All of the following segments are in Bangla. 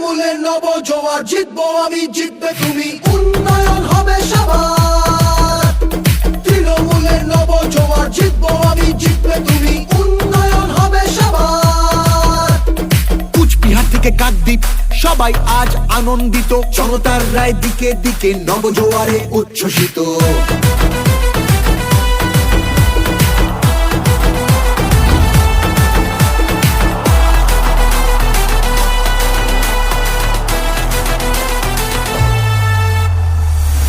তৃণমূলের নব জোয়ার, জিতবো আমি জিতবে তুমি, উন্নয়ন হবে সবার। তৃণমূলের নব জোয়ার, জিতবো আমি জিতবে তুমি, উন্নয়ন হবে সবার। কুচবিহার থেকে কাকদ্বীপ সবাই আজ আনন্দিত, জনতার রায় দিকে দিকে নবজোয়ারে উচ্ছ্বসিত।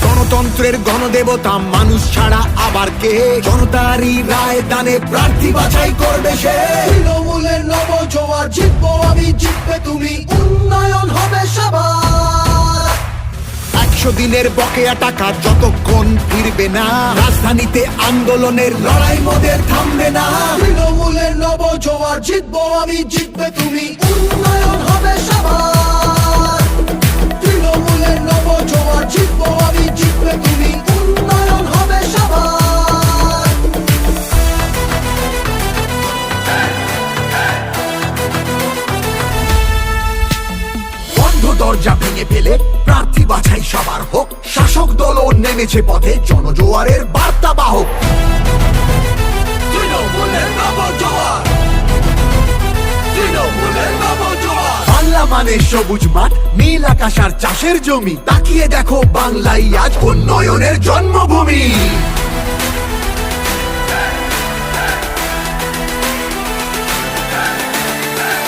গণতন্ত্রের গণদেবতা মানুষ ছাড়া আবার কে, জনতারই রায় দানে প্রার্থী বাছাই করবে সে। তৃণমূলের নব জোয়ার, জিতবো আমি জিতবে তুমি, উন্নয়ন হবে সবার। 100 দিনের বকেয়া টাকা যতক্ষণ ফিরবে না, রাজধানীতে আন্দোলনের লড়াই মোদের থামবে না। তৃণমূলের নব জোয়ার, জিতবো আমি জিতবে তুমি, উন্নয়ন হবে সবার। তৃণমূলের নব জোয়ার, জিতবো আমি জিতবে তুমি, উন্নয়ন হবে সবার। বন্ধ দরজা ভেঙে ফেলে প্রার্থী বাছাই সবার হোক, শাসক দলও নেমেছে পথে জনজোয়ারের বার্তা বাহক। তৃণমূলের নব জোয়ার, তৃণমূলের নব জোয়ার। বাংলা মানে সবুজ মাঠ, নীল আকাশ আর চাষের জমি, তাকিয়ে দেখো বাংলাই আজ উন্নয়নের জন্মভূমি।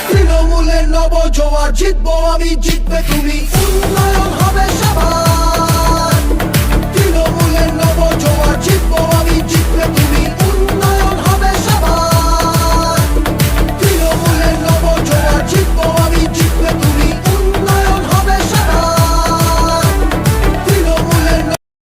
তৃণমূলের নব জোয়ার, জিতবো আমি জিতবে তুমি, উন্নয়ন